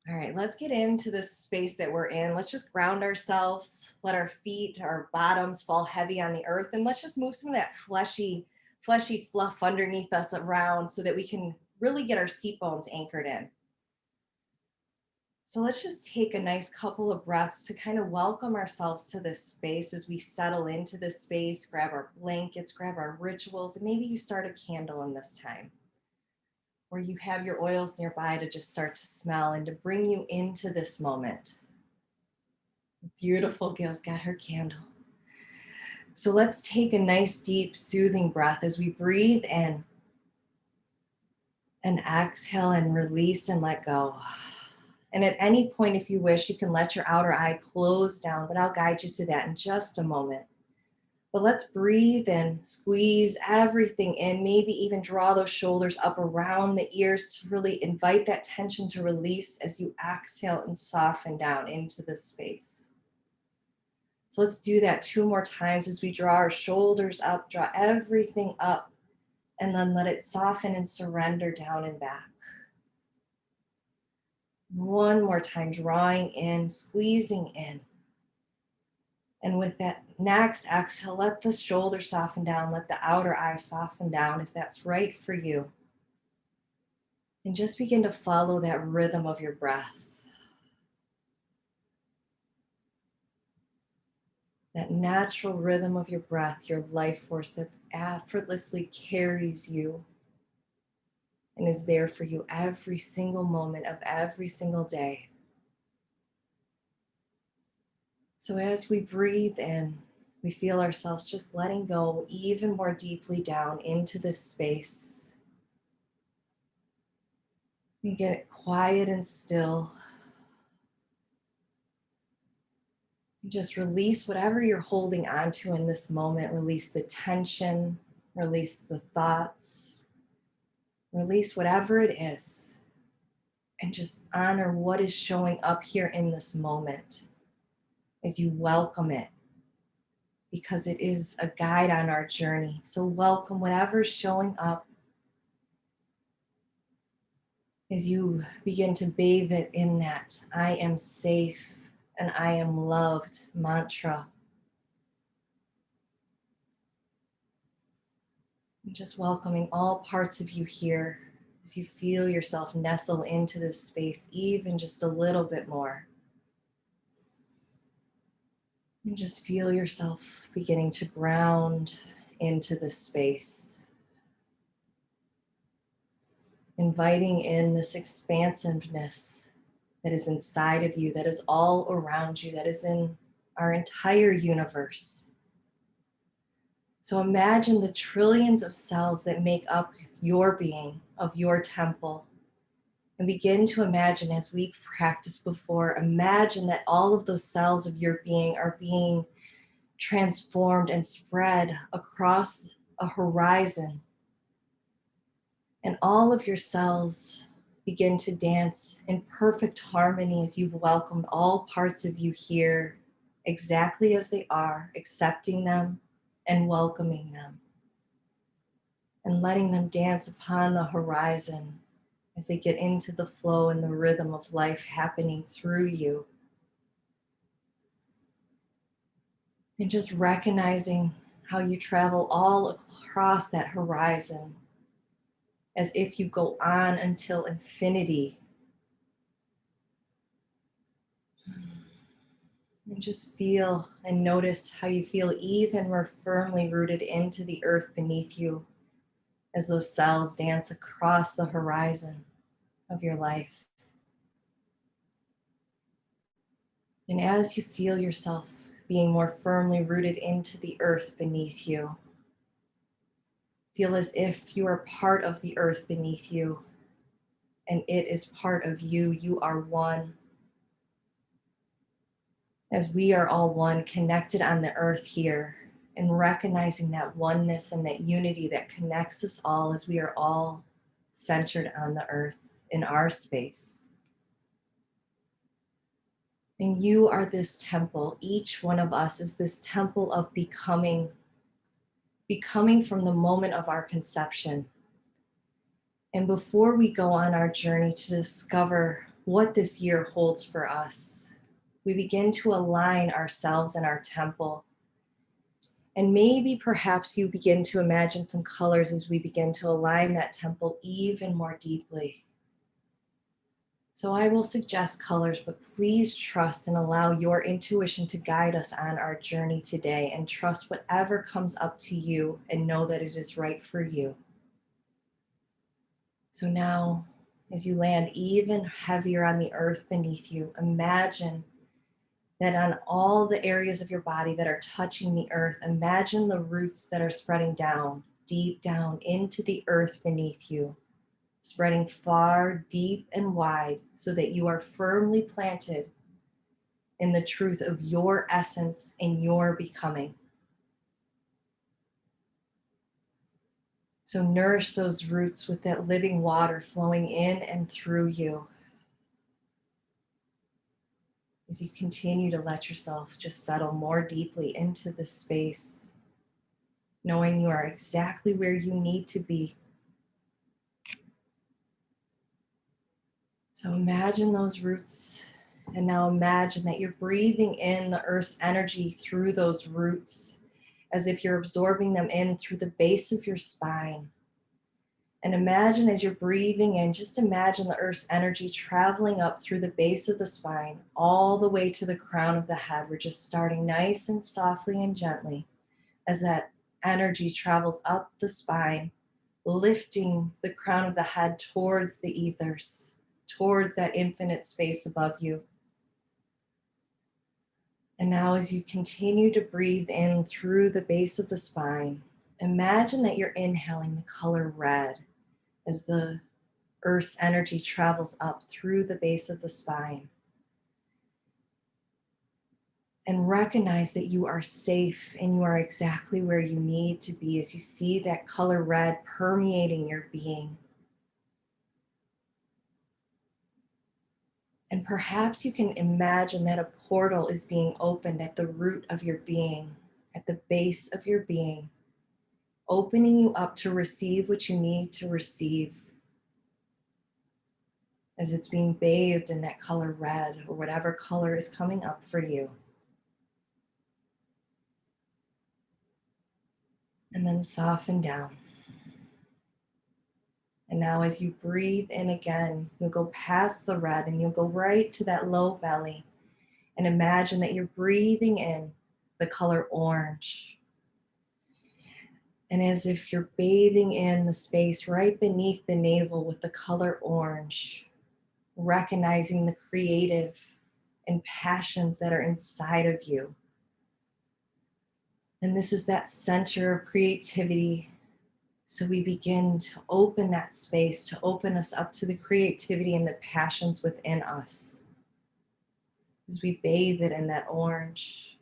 All right, let's get into this space that we're in. Let's just ground ourselves, let our feet, our bottoms fall heavy on the earth, and let's just move some of that fleshy fluff underneath us around so that we can really get our seat bones anchored in. So let's just take a nice couple of breaths to kind of welcome ourselves to this space as we settle into this space, grab our blankets, grab our rituals, and maybe you start a candle in this time, or you have your oils nearby to just start to smell and to bring you into this moment. Beautiful. Gail's got her candle. So let's take a nice, deep, soothing breath as we breathe in and exhale and release and let go. And at any point, if you wish, you can let your outer eye close down, but I'll guide you to that in just a moment. But let's breathe and squeeze everything in, maybe even draw those shoulders up around the ears to really invite that tension to release as you exhale and soften down into the space. So let's do that two more times as we draw our shoulders up, draw everything up, and then let it soften and surrender down and back. One more time, drawing in, squeezing in. And with that next exhale, let the shoulder soften down, let the outer eye soften down if that's right for you. And just begin to follow that rhythm of your breath, that natural rhythm of your breath, your life force that effortlessly carries you and is there for you every single moment of every single day. So as we breathe in, we feel ourselves just letting go even more deeply down into this space. You get it quiet and still. Just release whatever you're holding onto in this moment. Release the tension, release the thoughts, release whatever it is, and just honor what is showing up here in this moment as you welcome it, because it is a guide on our journey. So welcome whatever's showing up as you begin to bathe it in that I am safe and I am loved mantra. And just welcoming all parts of you here as you feel yourself nestle into this space even just a little bit more. And just feel yourself beginning to ground into this space, inviting in this expansiveness that is inside of you, that is all around you, that is in our entire universe. So imagine the trillions of cells that make up your being, of your temple. And begin to imagine, as we practiced before, imagine that all of those cells of your being are being transformed and spread across a horizon. And all of your cells begin to dance in perfect harmony as you've welcomed all parts of you here exactly as they are, accepting them and welcoming them, and letting them dance upon the horizon as they get into the flow and the rhythm of life happening through you. And just recognizing how you travel all across that horizon as if you go on until infinity. And just feel and notice how you feel even more firmly rooted into the earth beneath you as those cells dance across the horizon of your life. And as you feel yourself being more firmly rooted into the earth beneath you, feel as if you are part of the earth beneath you and it is part of you. You are one. As we are all one, connected on the earth here, and recognizing that oneness and that unity that connects us all as we are all centered on the earth in our space. And you are this temple. Each one of us is this temple of becoming from the moment of our conception. And before we go on our journey to discover what this year holds for us. We begin to align ourselves and our temple. And maybe perhaps you begin to imagine some colors as we begin to align that temple even more deeply. So I will suggest colors, but please trust and allow your intuition to guide us on our journey today, and trust whatever comes up to you and know that it is right for you. So now, as you land even heavier on the earth beneath you, imagine that on all the areas of your body that are touching the earth, imagine the roots that are spreading down, deep down into the earth beneath you, spreading far, deep, and wide so that you are firmly planted in the truth of your essence and your becoming. So nourish those roots with that living water flowing in and through you as you continue to let yourself just settle more deeply into this space, knowing you are exactly where you need to be. So imagine those roots, and now imagine that you're breathing in the earth's energy through those roots, as if you're absorbing them in through the base of your spine. And imagine as you're breathing in, just imagine the earth's energy traveling up through the base of the spine, all the way to the crown of the head. We're just starting nice and softly and gently as that energy travels up the spine, lifting the crown of the head towards the ethers, towards that infinite space above you. And now as you continue to breathe in through the base of the spine, imagine that you're inhaling the color red as the earth's energy travels up through the base of the spine. And recognize that you are safe and you are exactly where you need to be as you see that color red permeating your being. And perhaps you can imagine that a portal is being opened at the root of your being, at the base of your being, opening you up to receive what you need to receive as it's being bathed in that color red or whatever color is coming up for you. And then soften down. And now as you breathe in again, you'll go past the red and you'll go right to that low belly. And imagine that you're breathing in the color orange. And as if you're bathing in the space right beneath the navel with the color orange, recognizing the creative and passions that are inside of you. And this is that center of creativity. So we begin to open that space, to open us up to the creativity and the passions within us. As we bathe it in that orange.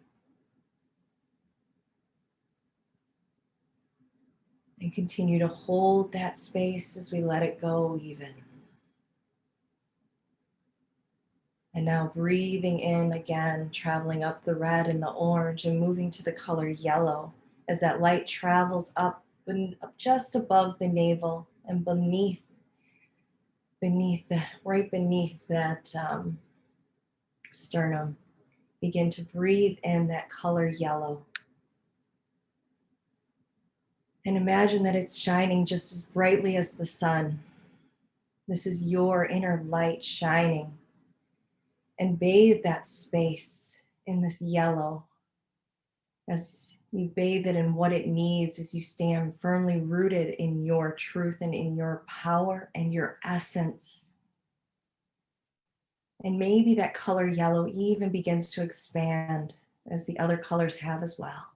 And continue to hold that space as we let it go even. And now breathing in again, traveling up the red and the orange and moving to the color yellow as that light travels up just above the navel and right beneath that sternum. Begin to breathe in that color yellow. And imagine that it's shining just as brightly as the sun. This is your inner light shining. And bathe that space in this yellow as you bathe it in what it needs, as you stand firmly rooted in your truth and in your power and your essence. And maybe that color yellow even begins to expand as the other colors have as well.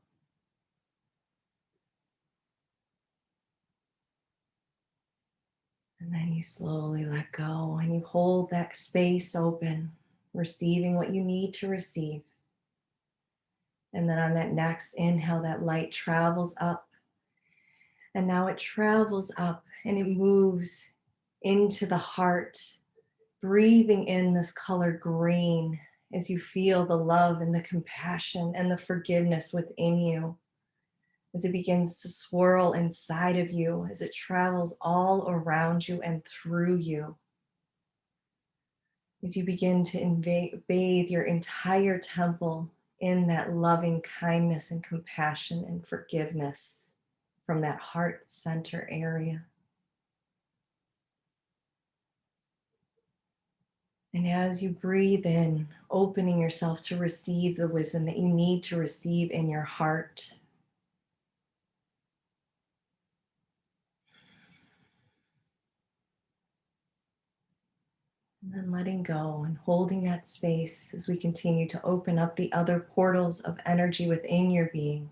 And then you slowly let go and you hold that space open, receiving what you need to receive. And then on that next inhale, that light travels up. And now it travels up and it moves into the heart, breathing in this color green as you feel the love and the compassion and the forgiveness within you. As it begins to swirl inside of you, as it travels all around you and through you. as you begin to bathe your entire temple in that loving kindness and compassion and forgiveness from that heart center area. And as you breathe in, opening yourself to receive the wisdom that you need to receive in your heart. And then letting go and holding that space as we continue to open up the other portals of energy within your being.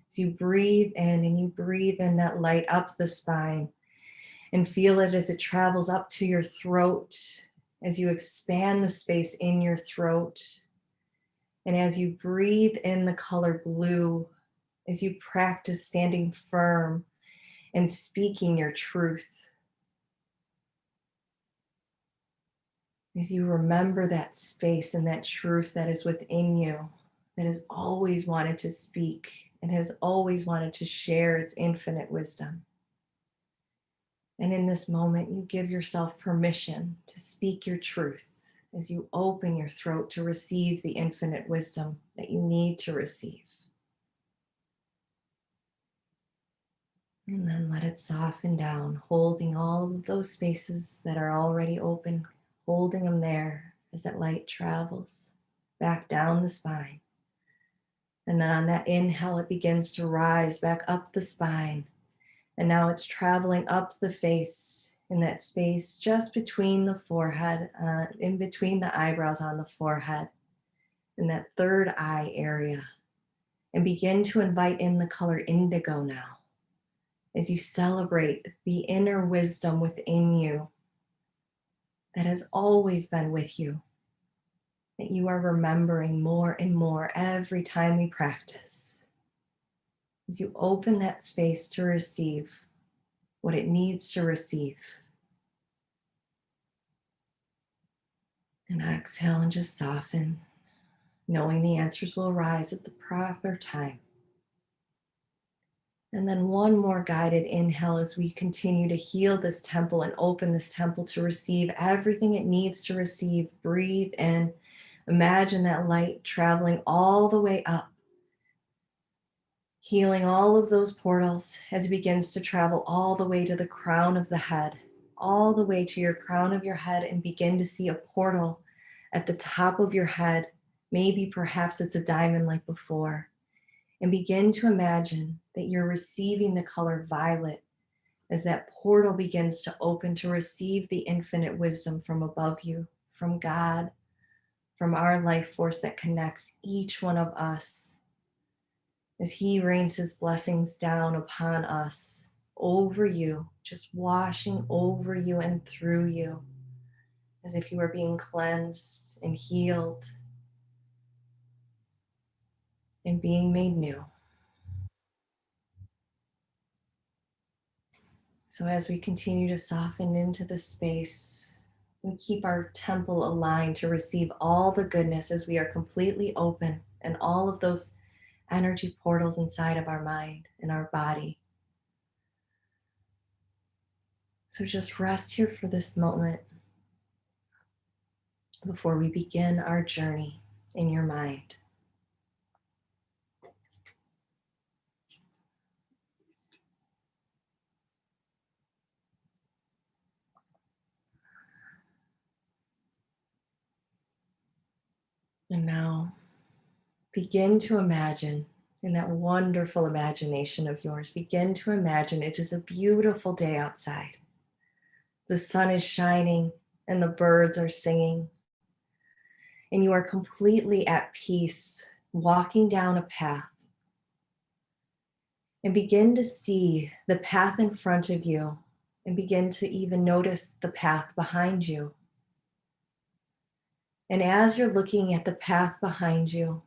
As you breathe in and you breathe in that light up the spine and feel it as it travels up to your throat, as you expand the space in your throat. And as you breathe in the color blue, as you practice standing firm and speaking your truth, as you remember that space and that truth that is within you, that has always wanted to speak and has always wanted to share its infinite wisdom. And in this moment, you give yourself permission to speak your truth as you open your throat to receive the infinite wisdom that you need to receive. And then let it soften down, holding all of those spaces that are already open, holding them there as that light travels back down the spine. And then on that inhale, it begins to rise back up the spine. And now it's traveling up the face in that space just between the forehead, in between the eyebrows on the forehead, in that third eye area. And begin to invite in the color indigo now as you celebrate the inner wisdom within you that has always been with you, that you are remembering more and more every time we practice. As you open that space to receive what it needs to receive. And exhale and just soften, knowing the answers will arise at the proper time. And then one more guided inhale as we continue to heal this temple and open this temple to receive everything it needs to receive. Breathe in. Imagine that light traveling all the way up, healing all of those portals as it begins to travel all the way to the crown of the head, all the way to your crown of your head, and begin to see a portal at the top of your head. Maybe perhaps it's a diamond like before. And begin to imagine that you're receiving the color violet as that portal begins to open to receive the infinite wisdom from above you, from God, from our life force that connects each one of us, as He rains His blessings down upon us, over you, just washing over you and through you, as if you were being cleansed and healed and being made new. So as we continue to soften into the space, we keep our temple aligned to receive all the goodness as we are completely open and all of those energy portals inside of our mind and our body. So just rest here for this moment before we begin our journey in your mind. And now begin to imagine, in that wonderful imagination of yours, begin to imagine it is a beautiful day outside. The sun is shining and the birds are singing, and you are completely at peace walking down a path. And begin to see the path in front of you, and begin to even notice the path behind you. And as you're looking at the path behind you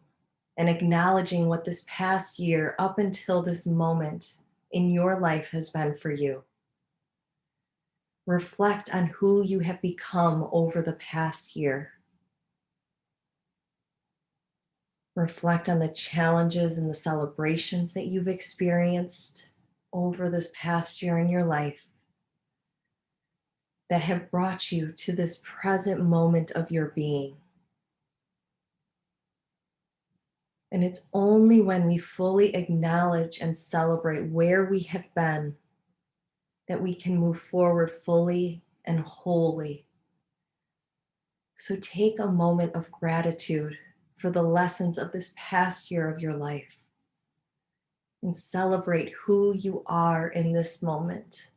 and acknowledging what this past year up until this moment in your life has been for you, reflect on who you have become over the past year. Reflect on the challenges and the celebrations that you've experienced over this past year in your life that have brought you to this present moment of your being. And it's only when we fully acknowledge and celebrate where we have been that we can move forward fully and wholly. So take a moment of gratitude for the lessons of this past year of your life and celebrate who you are in this moment.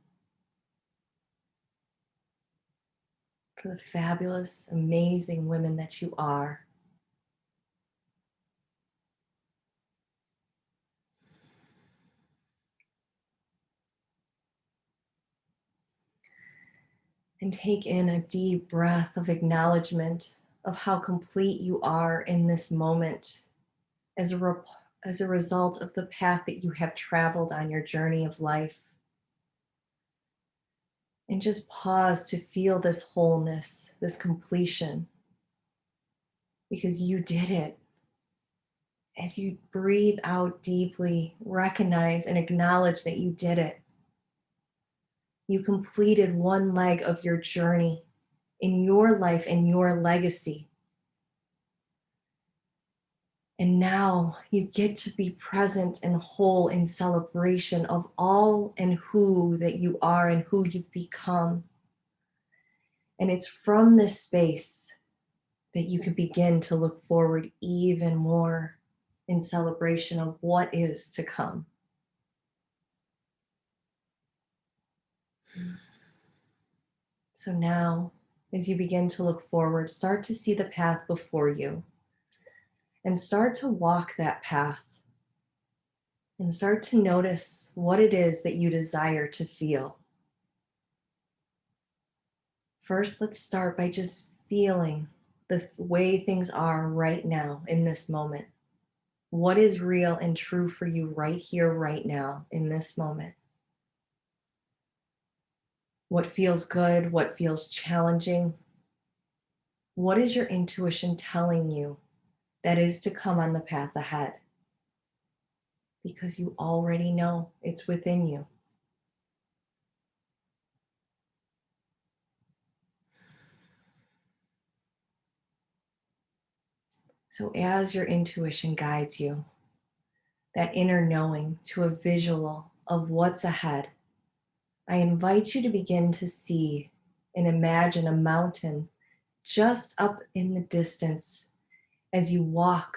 For the fabulous, amazing women that you are. And take in a deep breath of acknowledgement of how complete you are in this moment as as a result of the path that you have traveled on your journey of life. And just pause to feel this wholeness, this completion, because you did it. As you breathe out deeply, recognize and acknowledge that you did it. You completed one leg of your journey in your life and your legacy. And now you get to be present and whole in celebration of all and who that you are and who you've become. And it's from this space that you can begin to look forward even more in celebration of what is to come. So now, as you begin to look forward, start to see the path before you and start to walk that path and start to notice what it is that you desire to feel. First, let's start by just feeling the way things are right now in this moment. What is real and true for you right here, right now, in this moment? What feels good? What feels challenging? What is your intuition telling you that is to come on the path ahead? Because you already know it's within you. So, as your intuition guides you, that inner knowing to a visual of what's ahead, I invite you to begin to see and imagine a mountain just up in the distance as you walk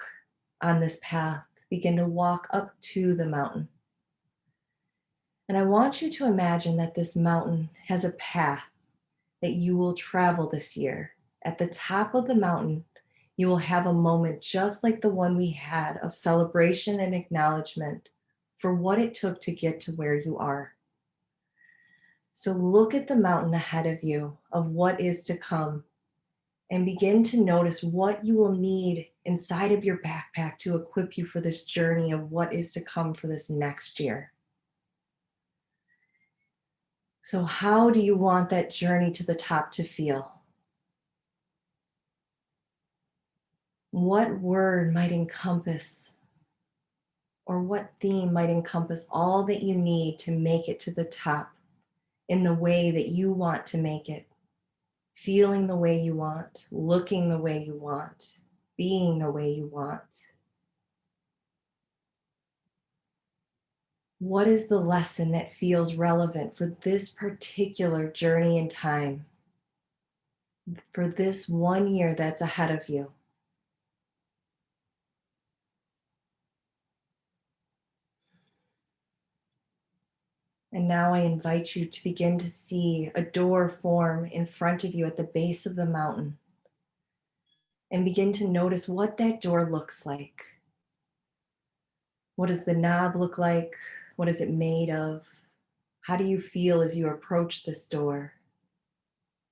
on this path. Begin to walk up to the mountain. And I want you to imagine that this mountain has a path that you will travel this year. At the top of the mountain, you will have a moment just like the one we had of celebration and acknowledgement for what it took to get to where you are. So look at the mountain ahead of you of what is to come and begin to notice what you will need inside of your backpack to equip you for this journey of what is to come for this next year. So, how do you want that journey to the top to feel? What word might encompass, or what theme might encompass all that you need to make it to the top in the way that you want to make it? Feeling the way you want, looking the way you want, being the way you want. What is the lesson that feels relevant for this particular journey in time, for this 1 year that's ahead of you? And now I invite you to begin to see a door form in front of you at the base of the mountain and begin to notice what that door looks like. What does the knob look like? What is it made of? How do you feel as you approach this door?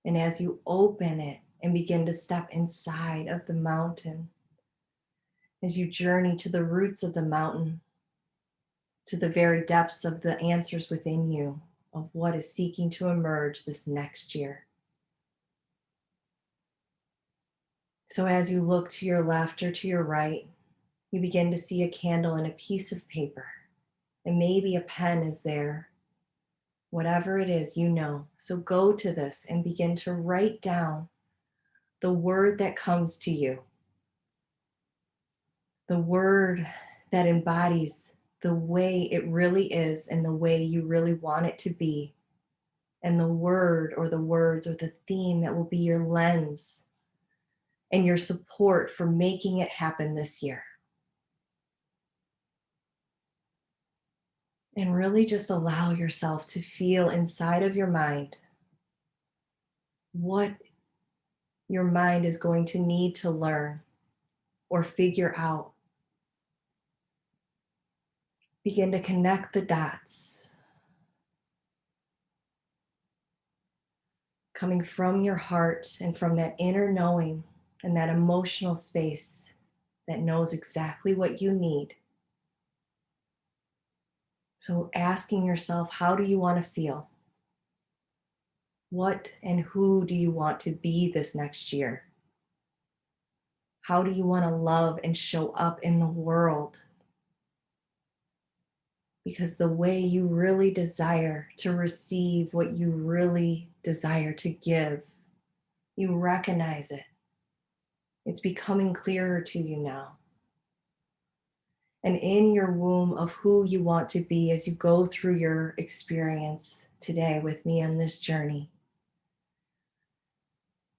And as you open it and begin to step inside of the mountain, as you journey to the roots of the mountain, to the very depths of the answers within you of what is seeking to emerge this next year. So as you look to your left or to your right, you begin to see a candle and a piece of paper, and maybe a pen is there. Whatever it is, you know. So go to this and begin to write down the word that comes to you, the word that embodies the way it really is and the way you really want it to be, and the word or the words or the theme that will be your lens and your support for making it happen this year. And really just allow yourself to feel inside of your mind what your mind is going to need to learn or figure out. Begin to connect the dots, coming from your heart and from that inner knowing and that emotional space that knows exactly what you need. So, asking yourself, how do you want to feel? What and who do you want to be this next year? How do you want to love and show up in the world? Because the way you really desire to receive what you really desire to give, you recognize it. It's becoming clearer to you now. And in your womb of who you want to be as you go through your experience today with me on this journey,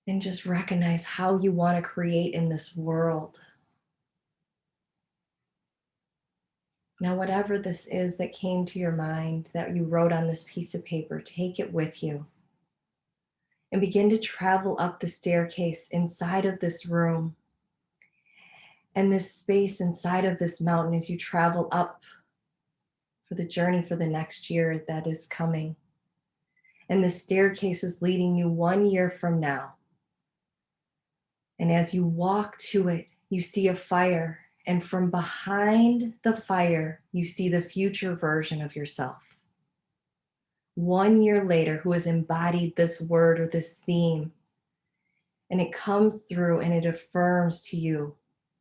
and just recognize how you want to create in this world. Now, whatever this is that came to your mind that you wrote on this piece of paper, take it with you and begin to travel up the staircase inside of this room and this space inside of this mountain as you travel up for the journey for the next year that is coming. And the staircase is leading you 1 year from now. And as you walk to it, you see a fire. And from behind the fire, you see the future version of yourself. 1 year later, who has embodied this word or this theme. And it comes through and it affirms to you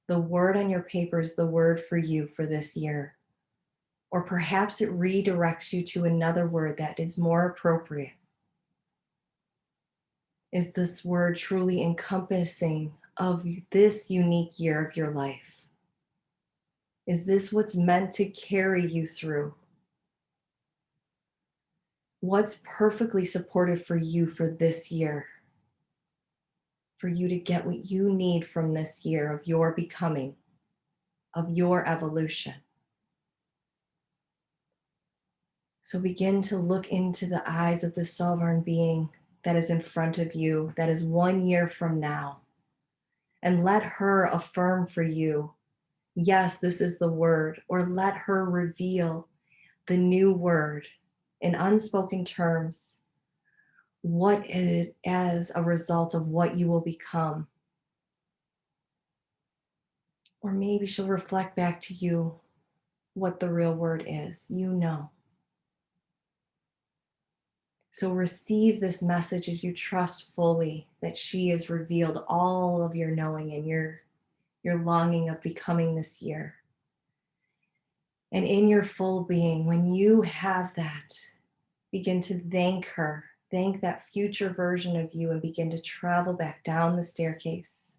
the word on your paper is the word for you for this year. Or perhaps it redirects you to another word that is more appropriate. Is this word truly encompassing of this unique year of your life? Is this what's meant to carry you through? What's perfectly supportive for you for this year? For you to get what you need from this year of your becoming, of your evolution. So begin to look into the eyes of the sovereign being that is in front of you, that is 1 year from now, and let her affirm for you, yes, this is the word, or let her reveal the new word in unspoken terms, what it as a result of what you will become. Or maybe she'll reflect back to you what the real word is. You know. So receive this message as you trust fully that she has revealed all of your knowing and your longing of becoming this year. And in your full being, when you have that, begin to thank her, thank that future version of you, and begin to travel back down the staircase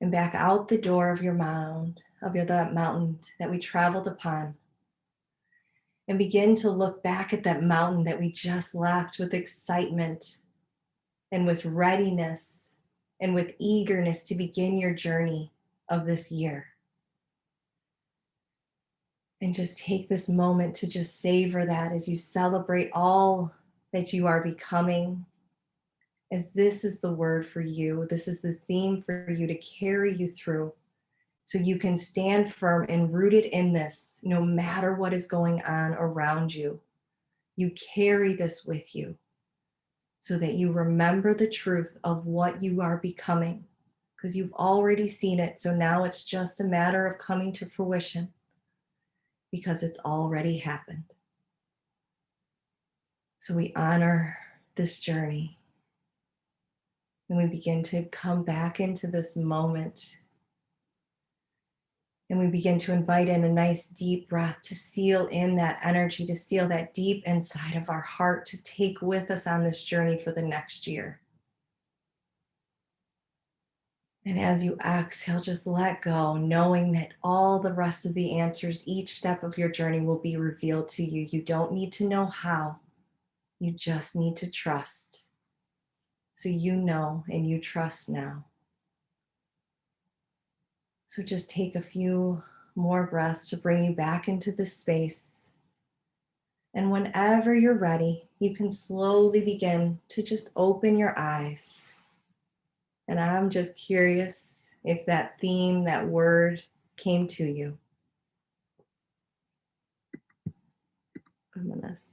and back out the door of your mound, that mountain that we traveled upon. And begin to look back at that mountain that we just left with excitement and with readiness and with eagerness to begin your journey of this year. And just take this moment to just savor that as you celebrate all that you are becoming, as this is the word for you. This is the theme for you to carry you through so you can stand firm and rooted in this no matter what is going on around you. You carry this with you so that you remember the truth of what you are becoming, because you've already seen it. So now it's just a matter of coming to fruition because it's already happened. So we honor this journey and we begin to come back into this moment And we begin to invite in a nice deep breath to seal in that energy, to seal that deep inside of our heart, to take with us on this journey for the next year. And as you exhale, just let go, knowing that all the rest of the answers, each step of your journey will be revealed to you. You don't need to know how, you just need to trust. So you know and you trust now. So just take a few more breaths to bring you back into this space. And whenever you're ready, you can slowly begin to just open your eyes. And I'm just curious if that theme, that word came to you. I'm gonna